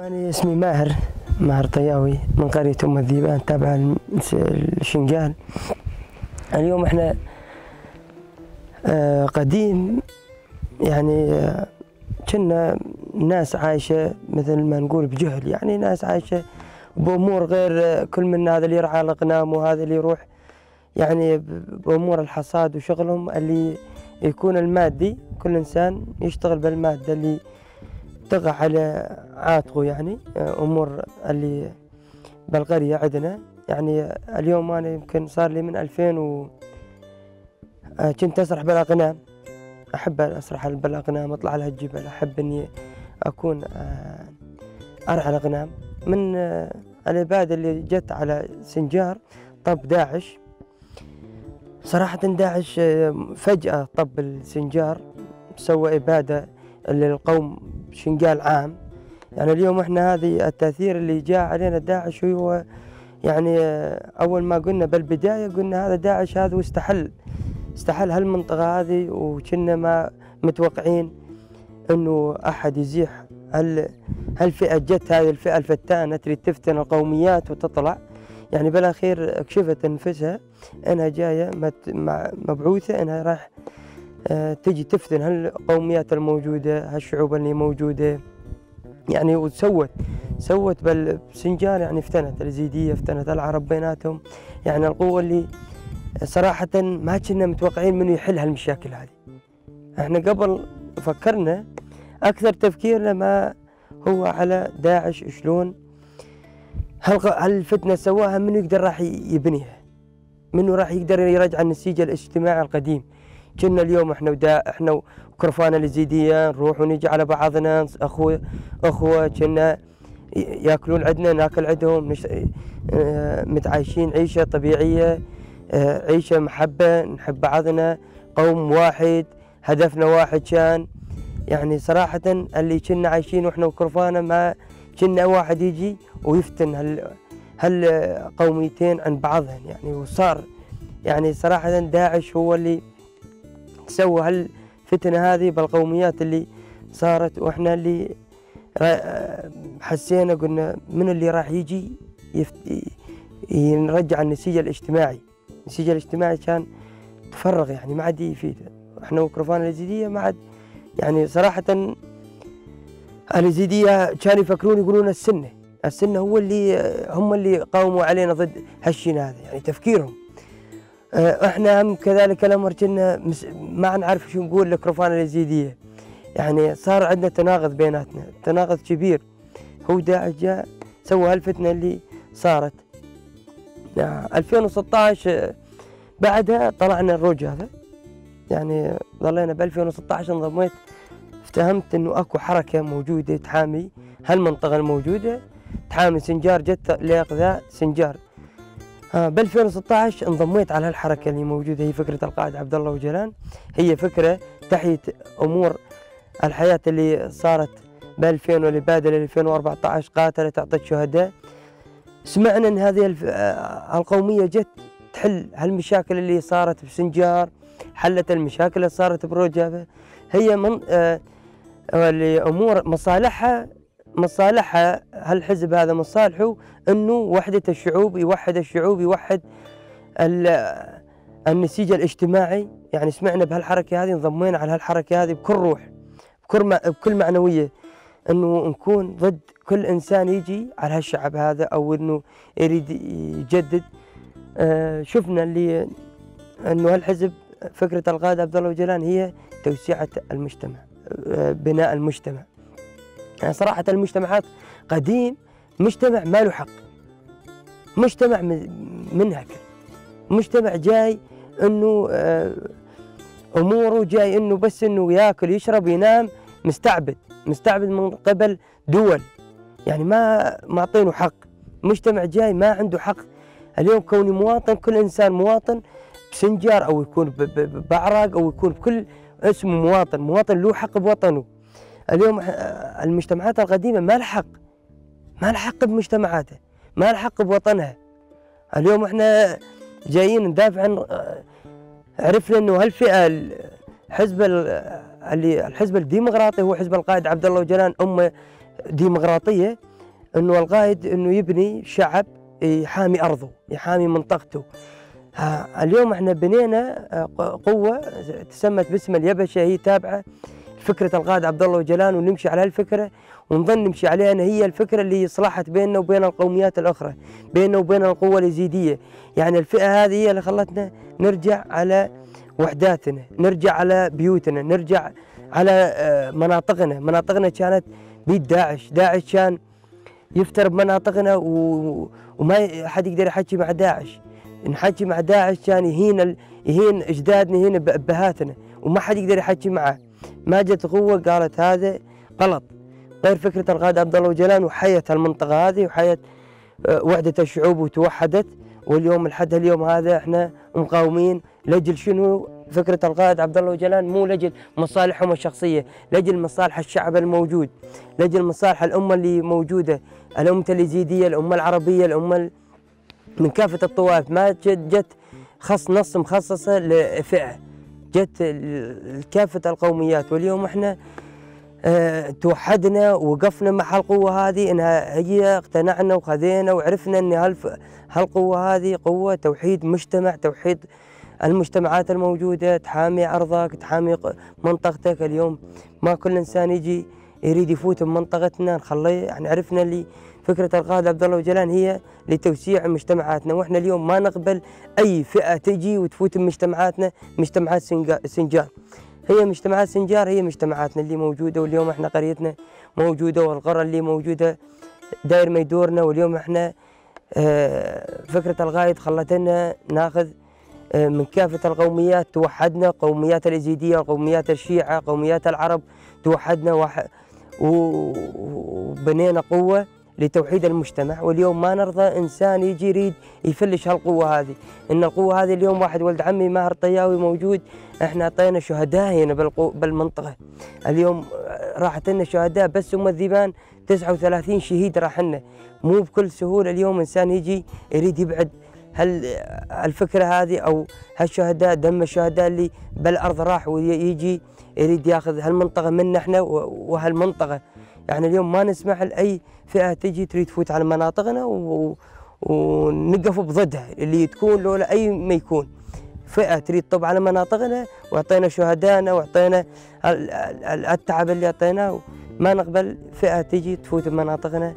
أنا اسمي ماهر طياوي من قرية أم الذيبان تابعة الشنقال. اليوم احنا قديم يعني كنا ناس عايشة مثل ما نقول بجهل، يعني ناس عايشة بأمور غير كل من هذا اللي يرعى الأغنام وهذا اللي يروح يعني بأمور الحصاد وشغلهم اللي يكون المادي، كل إنسان يشتغل بالمادة اللي تقع على عاتقه، يعني أمور اللي بالقرية عندنا. يعني اليوم أنا يمكن صار لي من 2000 كنت أسرح بالأغنام، أحب أسرح بالأغنام، أطلع على الجبل، أحب إني أكون أرعى الأغنام. من الإبادة اللي جت على سنجار طب داعش، صراحة داعش فجأة طب السنجار، سوى إبادة للقوم شنقال عام. يعني اليوم احنا هذه التأثير اللي جاء علينا داعش هو يعني أول ما قلنا بالبداية قلنا هذا داعش هذا واستحل هالمنطقة هذه، وكنا ما متوقعين إنه أحد يزيح هالفئة. جت هذه الفئة الفتانة تريد تفتن القوميات وتطلع، يعني بالأخير اكشفت أنفسها أنها جاية مبعوثة أنها راح تجي تفتن هالقوميات الموجودة، هالشعوب اللي موجودة يعني. وسوت بالسنجار، يعني افتنت اليزيدية، افتنت العرب بيناتهم. يعني القوة اللي صراحة ما كنا متوقعين منه يحل هالمشاكل هذه. احنا قبل فكرنا أكثر تفكيرنا ما هو على داعش، شلون هالفتنة سواها، منو يقدر راح يبنيها، منو راح يقدر يرجع النسيج الاجتماعي القديم. كنا اليوم احنا وكرفان اليزيدية نروح ونيجي على بعضنا، أخوة كنا ياكلون عندنا ناكل عندهم، متعايشين عيشة طبيعية، عيشة محبة، نحب بعضنا، قوم واحد، هدفنا واحد كان. يعني صراحة اللي كنا عايشين واحنا وكرفانة ما كنا واحد يجي ويفتن هالقوميتين عن بعضهن يعني. وصار يعني صراحة داعش هو اللي سوى هالفتنة هذه بالقوميات اللي صارت، واحنا اللي حسينا قلنا من اللي راح يجي نرجع النسيج الاجتماعي. النسيج الاجتماعي كان تفرغ، يعني ما عاد يفيد. احنا وكرفان اليزيدية ما عاد يعني صراحة اليزيدية كانوا يفكرون يقولون السنة هو هم اللي قاوموا علينا ضد هالشيء هذا، يعني تفكيرهم. احنا هم كذلك الامر كنا ما نعرف شو نقول لكرفان اليزيدية، يعني صار عندنا تناقض بيناتنا، تناقض كبير. هو داعش جاء سوى هالفتنة اللي صارت 2016. بعدها طلعنا الروج هذا، يعني ظلينا ب 2016 انضميت، افتهمت انه اكو حركة موجودة تحامي هالمنطقة الموجودة، تحامي سنجار، جت لاقذاء سنجار. ب 2016 انضميت على هالحركة اللي موجودة، هي فكرة القائد عبد الله وجلان، هي فكرة تحية امور الحياة اللي صارت ب 2000 واللي بادل 2014 قاتلت اعطت شهداء. سمعنا ان هذه القومية جت تحل هالمشاكل اللي صارت بسنجار، حلت المشاكل اللي صارت بروجافة. هي من امور مصالحها هالحزب هذا مصالحه انه وحدة الشعوب، يوحد الشعوب، يوحد النسيج الاجتماعي. يعني سمعنا بهالحركة هذه، انضمينا على هالحركة هذه بكل روح، بكل معنوية، انه نكون ضد كل انسان يجي على هالشعب هذا او انه يريد يجدد. شفنا اللي انه هالحزب فكرة القائد عبد الله وجلان هي توسعة المجتمع، بناء المجتمع. يعني صراحة المجتمعات قديم مجتمع ما له حق، مجتمع منهك، مجتمع جاي انه اموره جاي انه بس انه ياكل يشرب ينام، مستعبد من قبل دول، يعني ما معطينه حق. مجتمع جاي ما عنده حق. اليوم كوني مواطن، كل انسان مواطن بسنجار او يكون بعراق او يكون بكل اسمه مواطن له حق بوطنه. اليوم المجتمعات القديمة ما لها حق بمجتمعاتها، ما لها حق بوطنها. اليوم احنا جايين ندافع عن، عرفنا انه هالفئة الحزب الديمقراطي هو حزب القائد عبد الله وجلان، ديمقراطية، انه القائد انه يبني شعب يحامي ارضه، يحامي منطقته. اليوم احنا بنينا قوة تسمت باسم اليبشة، هي تابعة فكرة القائد عبد الله أوجلان، ونمشي على هالفكرة ونظل نمشي عليها، أن هي الفكرة اللي صلحت بيننا وبين القوميات الأخرى، بيننا وبين القوة اليزيدية. يعني الفئة هذه هي اللي خلتنا نرجع على وحداتنا، نرجع على بيوتنا، نرجع على مناطقنا. مناطقنا كانت بيد داعش، داعش كان يفتر بمناطقنا وما حد يقدر يحكي مع داعش. نحكي مع داعش كان يهين اجدادنا، يهين ابهاتنا، وما حد يقدر يحكي معه. ما جت قوه قالت هذا غلط، غير فكره القائد عبد الله أوجلان، وحيت المنطقه هذه وحيت وحده الشعوب وتوحدت. واليوم لحد اليوم هذا احنا مقاومين لاجل شنو؟ فكره القائد عبد الله أوجلان مو لاجل مصالحهم الشخصيه، لاجل مصالح الشعب الموجود، لاجل مصالح الامه اللي موجوده، الامه اليزيديه، الامه العربيه، الامه من كافة الطوائف. ما جت نص مخصصة لفئة، جت كافة القوميات. واليوم احنا توحدنا ووقفنا مع هالقوة هذه، انها هي اقتنعنا وخذينا وعرفنا ان هالقوة هذه قوة توحيد مجتمع، توحيد المجتمعات الموجودة، تحامي أرضك، تحامي منطقتك. اليوم ما كل إنسان يجي يريد يفوت بمنطقتنا، نخليه. يعني عرفنا اللي فكرة القائد عبد الله أوجلان هي لتوسيع مجتمعاتنا، واحنا اليوم ما نقبل أي فئة تجي وتفوت بمجتمعاتنا. مجتمعات سنجار هي مجتمعات سنجار، هي مجتمعاتنا اللي موجودة. واليوم احنا قريتنا موجودة، والقرى اللي موجودة داير ما يدورنا. واليوم احنا فكرة القائد خلتنا ناخذ من كافة القوميات، توحدنا، قوميات اليزيدية، قوميات الشيعة، قوميات العرب، توحدنا وبنينا قوة لتوحيد المجتمع. واليوم ما نرضى إنسان يجي يريد يفلش هالقوة هذه. إن القوة هذه اليوم واحد ولد عمي ماهر طياوي موجود، إحنا أعطينا شهداء هنا بالمنطقة. اليوم راحت لنا شهداء بس هم الذيبان 39 شهيد راح لنا. مو بكل سهولة اليوم إنسان يجي يريد يبعد الفكرة هذه أو هالشهداء، دم الشهداء اللي بالأرض راح، ويجي يريد ياخذ هالمنطقة منا احنا وهالمنطقة. يعني اليوم ما نسمح لأي فئة تجي تريد تفوت على مناطقنا ونقف بضدها، اللي تكون لولا أي ما يكون فئة تريد تطب على مناطقنا، واعطينا شهدائنا واعطينا التعب اللي اعطيناه. ما نقبل فئة تجي تفوت بمناطقنا.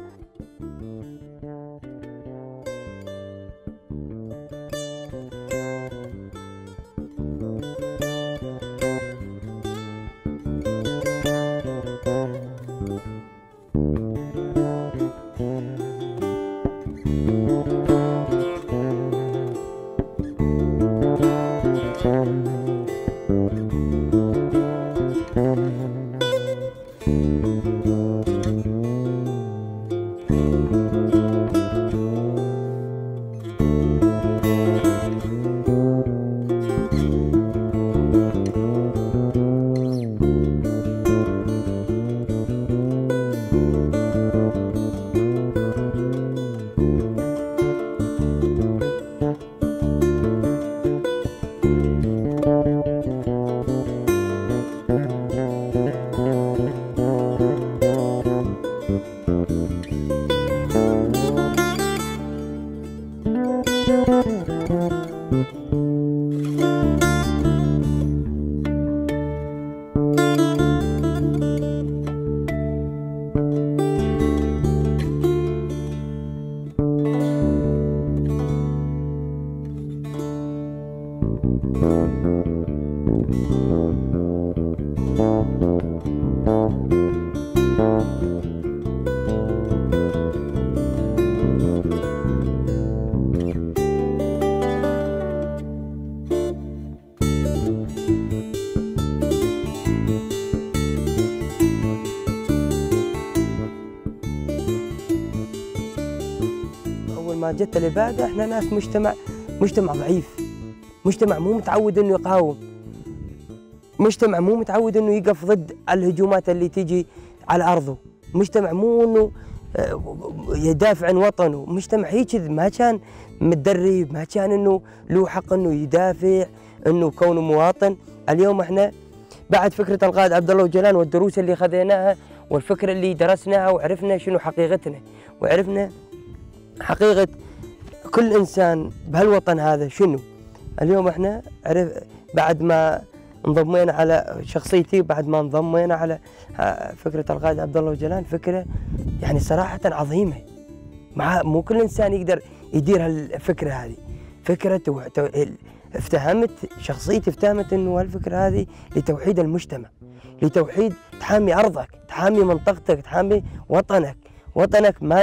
ما جت الإبادة احنا ناس مجتمع ضعيف، مجتمع مو متعود انه يقاوم، مجتمع مو متعود انه يقف ضد الهجومات اللي تيجي على ارضه، مجتمع مو انه يدافع عن وطنه، مجتمع هيك ما كان متدرب، ما كان انه له حق انه يدافع، انه كونه مواطن. اليوم احنا بعد فكرة القائد عبد الله أوجلان والدروس اللي خذيناها والفكرة اللي درسناها وعرفنا شنو حقيقتنا، وعرفنا حقيقة كل إنسان بهالوطن هذا شنو. اليوم احنا بعد ما انضمينا على شخصيتي، بعد ما انضمينا على فكرة القائد عبد الله أوجلان، فكرة يعني صراحة عظيمة. مو كل إنسان يقدر يدير هالفكرة هذه. فكرة افتهمت شخصيتي، افتهمت انه هالفكرة هذه لتوحيد المجتمع، لتوحيد، تحامي أرضك، تحامي منطقتك، تحامي وطنك ما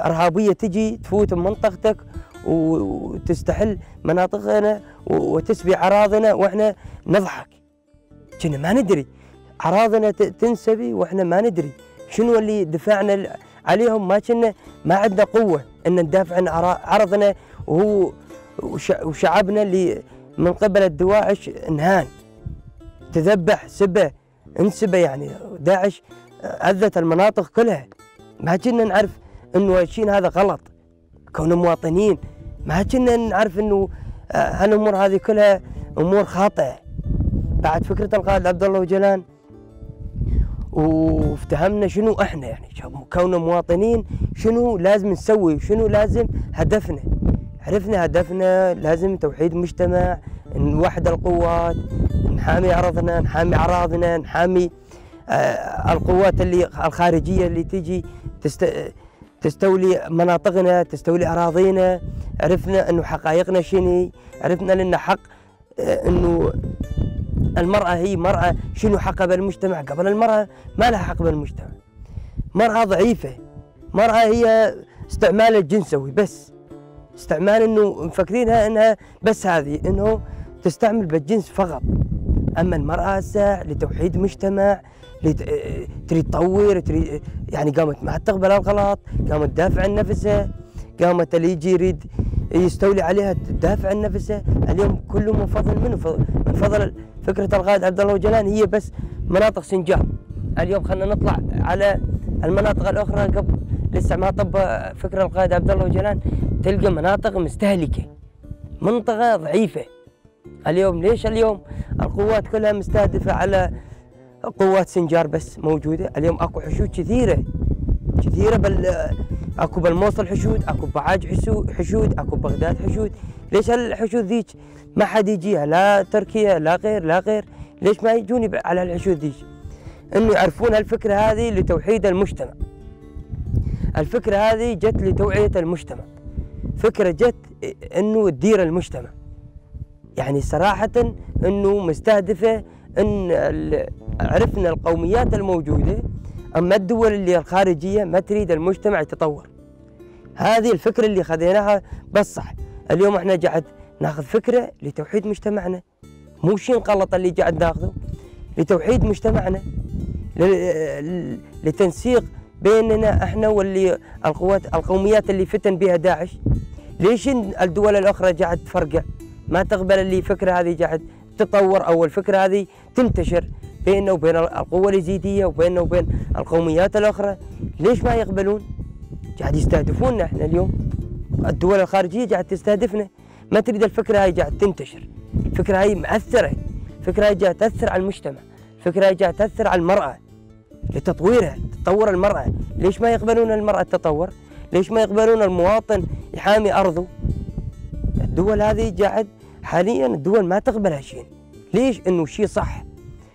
إرهابية تجي تفوت بمنطقتك وتستحل مناطقنا وتسبي أراضنا وإحنا نضحك. كنا ما ندري أراضنا تنسبي وإحنا ما ندري شنو اللي دفعنا عليهم. ما عندنا قوة أن ندافع عن عرضنا، وشعبنا اللي من قبل الدواعش انهان، تذبح، انسبة. يعني داعش أذت المناطق كلها. ما كنا نعرف انه الشيء هذا غلط كون مواطنين، ما كنا نعرف انه هالامور هذه كلها امور خاطئه. بعد فكره القائد عبد الله أوجلان وافتهمنا شنو احنا، يعني كون مواطنين شنو لازم نسوي وشنو لازم هدفنا. عرفنا هدفنا لازم توحيد مجتمع، نوحد القوات، نحامي ارضنا، نحامي اراضينا، نحامي القوات اللي الخارجيه اللي تجي تستولي مناطقنا، تستولي اراضينا. عرفنا انه حقائقنا شنو، عرفنا لنا حق انه المراه هي مراه، شنو حقها بالمجتمع. قبل المراه ما لها حق بالمجتمع، مراه ضعيفه، مراه هي استعمال الجنسوي بس، استعمال انه مفكرينها انها بس هذه انه تستعمل بالجنس فقط. اما المراه هسه لتوحيد مجتمع، تريد تطور، تريد يعني قامت ما تقبل الغلط، قامت تدافع عن نفسها، قامت اللي يجي يريد يستولي عليها تدافع عن نفسها. اليوم كله من فضل من فضل فكره القائد عبد الله أوجلان هي بس مناطق سنجاب. اليوم خلينا نطلع على المناطق الاخرى. قبل لسه ما طب فكره القائد عبد الله أوجلان تلقى مناطق مستهلكه، منطقه ضعيفه. اليوم ليش اليوم القوات كلها مستهدفه على قوات سنجار بس موجوده؟ اليوم اكو حشود كثيره اكو بالموصل حشود، اكو بعاج حشود، اكو بغداد حشود. ليش هالحشود ذيك ما حد يجيها؟ لا تركيا لا غير. ليش ما يجوني على الحشود ذيك؟ انه يعرفون هالفكره هذه لتوحيد المجتمع. الفكره هذه جت لتوعيه المجتمع، فكره جت انه تدير المجتمع. يعني صراحه انه مستهدفه ان عرفنا القوميات الموجوده، اما الدول اللي الخارجيه ما تريد المجتمع يتطور. هذه الفكره اللي خذيناها بس صح. اليوم احنا قاعد ناخذ فكره لتوحيد مجتمعنا، مو شيء غلط اللي قاعد ناخذه، لتوحيد مجتمعنا، لتنسيق بيننا احنا واللي القوميات اللي فتن بها داعش. ليش الدول الاخرى قاعد تفرقع ما تقبل اللي الفكره هذه قاعد تتطور او الفكره هذه تنتشر بيننا وبين القوى اليزيديه وبيننا وبين القوميات الاخرى؟ ليش ما يقبلون؟ قاعد يستهدفوننا احنا اليوم، الدول الخارجيه قاعد تستهدفنا، ما تريد الفكره هاي قاعد تنتشر. الفكره هاي مأثره، الفكره هاي قاعد تاثر على المجتمع، الفكره هاي قاعد تاثر على المراه لتطويرها، تطور المراه. ليش ما يقبلون المراه تتطور؟ ليش ما يقبلون المواطن يحامي ارضه؟ الدول هذه قاعد حاليا الدول ما تقبل هالشيء. ليش؟ انه شيء صح.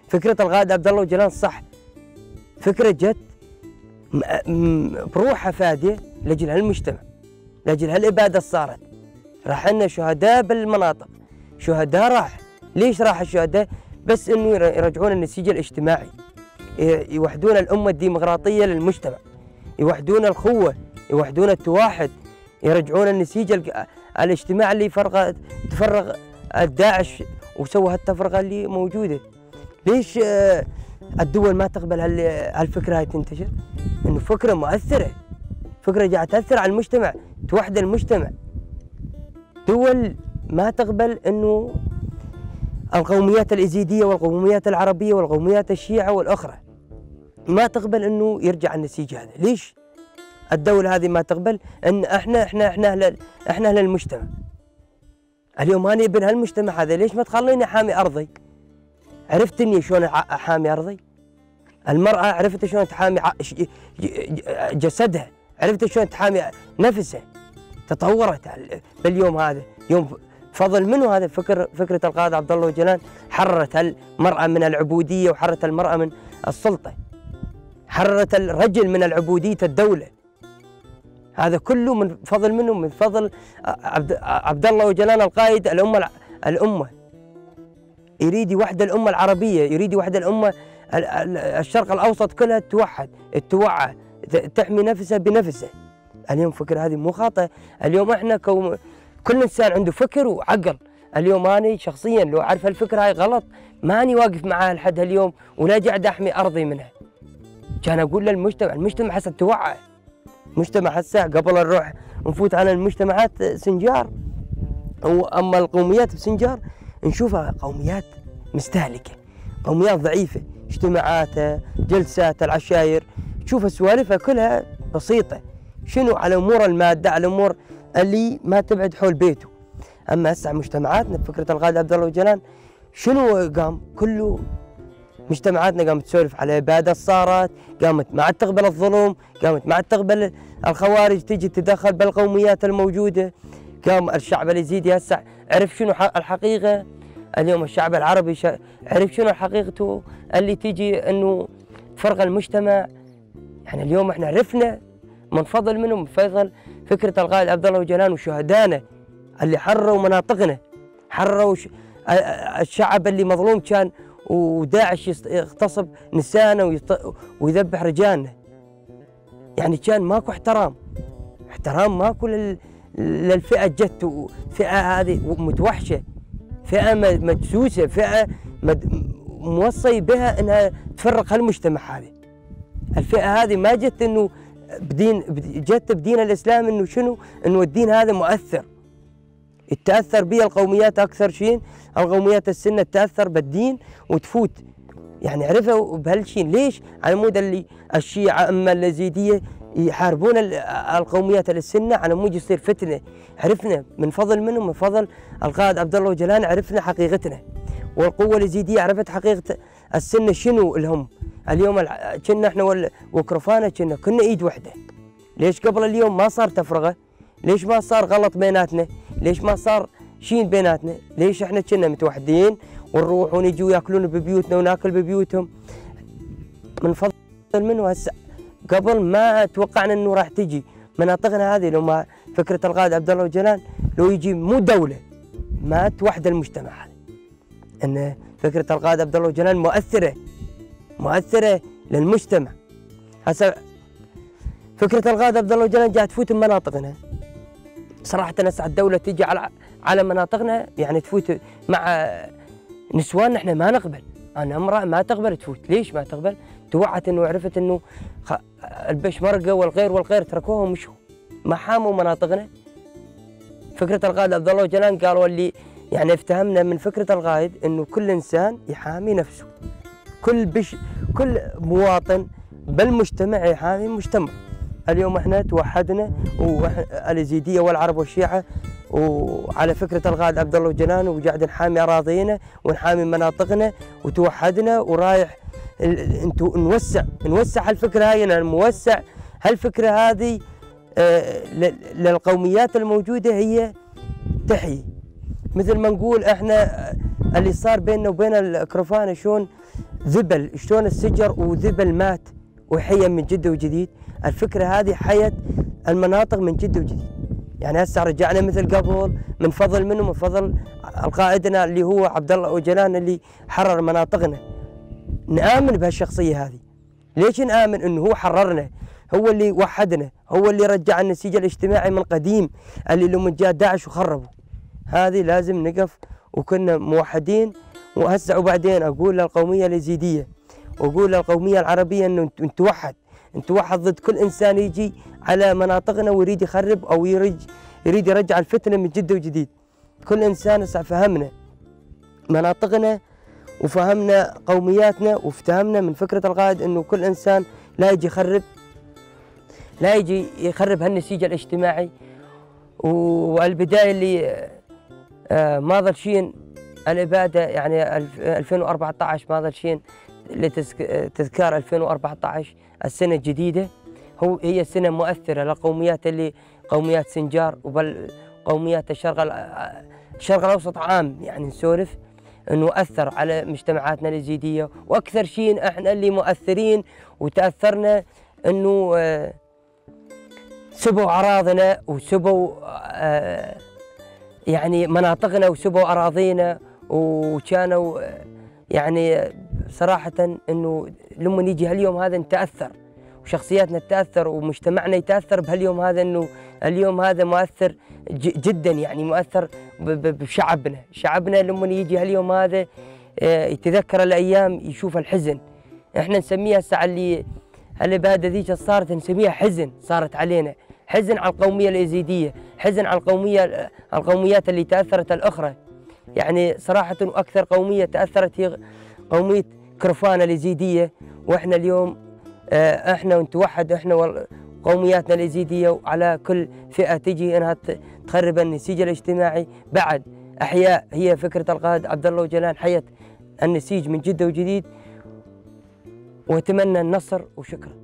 فكره القائد عبد الله أوجلان صح، فكره جت بروحها فاديه لاجل هالمجتمع، لاجل هالاباده صارت. راح لنا شهداء بالمناطق، شهداء راح. ليش راح الشهداء؟ بس انه يرجعون النسيج الاجتماعي، يوحدون الامه الديمقراطيه للمجتمع، يوحدون الخوه، يوحدون التواحد، يرجعون النسيج الاجتماعي اللي تفرغ الداعش وسوى هالتفرقه اللي موجوده. ليش الدول ما تقبل هالفكره هاي تنتشر؟ انه فكره مؤثره، فكره قاعده تاثر على المجتمع، توحد المجتمع. دول ما تقبل انه القوميات الازيديه والقوميات العربيه والقوميات الشيعه والاخرى ما تقبل انه يرجع النسيج هذا. ليش الدوله هذه ما تقبل؟ ان احنا اهل المجتمع. اليوم انا ابن هالمجتمع هذا، ليش ما تخليني حامي ارضي؟ عرفتني شلون احامي ارضي؟ المرأة عرفت شلون تحامي جسدها، عرفت شلون تحامي نفسها، تطورت باليوم هذا. يوم فضل منه هذا فكرة القائد عبد الله أوجلان، حررت المرأة من العبودية وحررت المرأة من السلطة، حررت الرجل من العبودية الدولة. هذا كله من فضل منه، من فضل عبد الله أوجلان القائد. الأمة يريد يوحد الأمة العربية، يريد يوحد الأمة الشرق الأوسط كلها توحد، توعى، تحمي نفسها بنفسها. اليوم فكرة هذه مو خاطئة. اليوم احنا كل انسان عنده فكر وعقل. اليوم انا شخصيا لو اعرف الفكرة هاي غلط ماني واقف معاها لحد اليوم، ولا قاعد احمي ارضي منها. كان اقول المجتمع هسه توعى. المجتمع هسه قبل نروح نفوت على المجتمعات سنجار، واما القوميات بسنجار نشوفها قوميات مستهلكة، قوميات ضعيفة، اجتماعاتها، جلساتها، العشاير، تشوف سوالفها كلها بسيطة، شنو على امور المادة، على امور اللي ما تبعد حول بيته. اما هسه مجتمعاتنا بفكرة القائد عبد الله أوجلان شنو قام؟ كله مجتمعاتنا قامت تسولف على عبادة، صارت قامت ما عاد تقبل الظلم، قامت ما عاد تقبل الخوارج تجي تتدخل بالقوميات الموجودة. قام الشعب اليزيدي هسه عرف شنو الحقيقة. اليوم الشعب العربي عرف شنو حقيقته اللي تجي انه تفرغ المجتمع. يعني اليوم احنا عرفنا من فضل منهم، من فضل فكرة القائد عبد الله أوجلان وشهدائنا اللي حرروا مناطقنا، حرروا الشعب اللي مظلوم كان، وداعش يغتصب نسانا ويذبح رجالنا. يعني كان ماكو احترام ماكو للفئة جت، فئة هذه متوحشة، فئة مدسوسة، فئة موصي بها انها تفرق هالمجتمع. هذه الفئة هذه ما جت انه جت بدين الاسلام، انه شنو؟ انه الدين هذا مؤثر، تتاثر به القوميات اكثر شيء، القوميات السنه تتاثر بالدين وتفوت. يعني عرفوا بهالشيء. ليش؟ على مود اللي الشيعه اما اليزيديه يحاربون القوميات السنه على مود يصير فتنه. عرفنا من فضل منهم، من فضل القائد عبد الله أوجلان عرفنا حقيقتنا، والقوه اليزيديه عرفت حقيقه السنه شنو لهم. اليوم كنا احنا وكرفانه كنا ايد وحده. ليش قبل اليوم ما صار تفرقه؟ ليش ما صار غلط بيناتنا؟ ليش ما صار شيء بيناتنا؟ ليش احنا كنا متوحدين ونروح ونجي وياكلون ببيوتنا وناكل ببيوتهم؟ من فضل منه. هسه قبل ما توقعنا انه راح تجي مناطقنا هذه، لو ما فكره القائد عبد الله أوجلان لو يجي مو دوله ما توحد المجتمع هذا. ان فكره القائد عبد الله أوجلان مؤثره للمجتمع. هسه فكره القائد عبد الله أوجلان جاءت تفوت بمناطقنا. صراحه هسه الدوله تجي على مناطقنا، يعني تفوت مع نسواننا. احنا ما نقبل، انا امراه ما تقبل تفوت. ليش ما تقبل؟ توعت انه عرفت انه البشمركه والغير تركوها ومشوا، ما حاموا مناطقنا. فكره القائد عبد الله أوجلان قالوا اللي يعني افتهمنا من فكره القائد انه كل انسان يحامي نفسه، كل مواطن بالمجتمع يحامي مجتمع. اليوم احنا توحدنا، واليزيديه والعرب والشيعه، وعلى فكره القائد عبد الله أوجلان، وقاعد نحامي اراضينا ونحامي مناطقنا وتوحدنا، ورايح نوسع هالفكره هاي، نوسع هالفكره هذه للقوميات الموجوده هي تحيي. مثل ما نقول احنا اللي صار بيننا وبين الكرفانه شلون ذبل، شلون السجر وذبل مات وحيا من جد وجديد. الفكره هذه حيت المناطق من جد وجديد. يعني هسه رجعنا مثل قبل من فضل منه، من فضل القائدنا اللي هو عبد الله أوجلان اللي حرر مناطقنا. نآمن بهالشخصيه هذه. ليش نآمن؟ انه هو حررنا، هو اللي وحدنا، هو اللي رجع النسيج الاجتماعي من قديم اللي لما جاء داعش وخربوا. هذه لازم نقف وكنا موحدين. وهسه وبعدين اقول للقوميه اليزيديه واقول للقوميه العربيه انه نتوحد ضد كل انسان يجي على مناطقنا ويريد يخرب او يريد يرجع الفتنه من جد وجديد. كل انسان هسه فهمنا مناطقنا وفهمنا قومياتنا وافتهمنا من فكره القائد انه كل انسان لا يجي يخرب هالنسيج الاجتماعي. والبدايه اللي ما ظل شيء الاباده، يعني 2014 ما ظل شيء لتذكار 2014 السنة الجديدة. هي سنة مؤثرة للقوميات اللي قوميات سنجار وبل قوميات الشرق الأوسط عام، يعني نسولف انه اثر على مجتمعاتنا اليزيديه. واكثر شيء احنا اللي مؤثرين وتاثرنا انه سبوا اراضينا وسبوا يعني مناطقنا وسبوا اراضينا، وكانوا يعني صراحه انه لما نيجي هاليوم هذا نتاثر وشخصياتنا تتاثر ومجتمعنا يتاثر بهاليوم هذا، انه اليوم هذا مؤثر جدا، يعني مؤثر بشعبنا. شعبنا لما يجي هاليوم هذا يتذكر الايام يشوف الحزن. احنا نسميها الساعه اللي الاباده ذيك صارت نسميها حزن، صارت علينا حزن على القوميه اليزيديه، حزن على القوميات اللي تاثرت الاخرى. يعني صراحه اكثر قوميه تاثرت هي قوميه كرفان اليزيديه. واحنا اليوم احنا نتوحد احنا وقومياتنا اليزيديه، وعلى كل فئه تجي انها تخرب النسيج الاجتماعي. بعد احياء هي فكره القائد عبد الله وجلان، حيت النسيج من جده وجديد، واتمنى النصر وشكرا.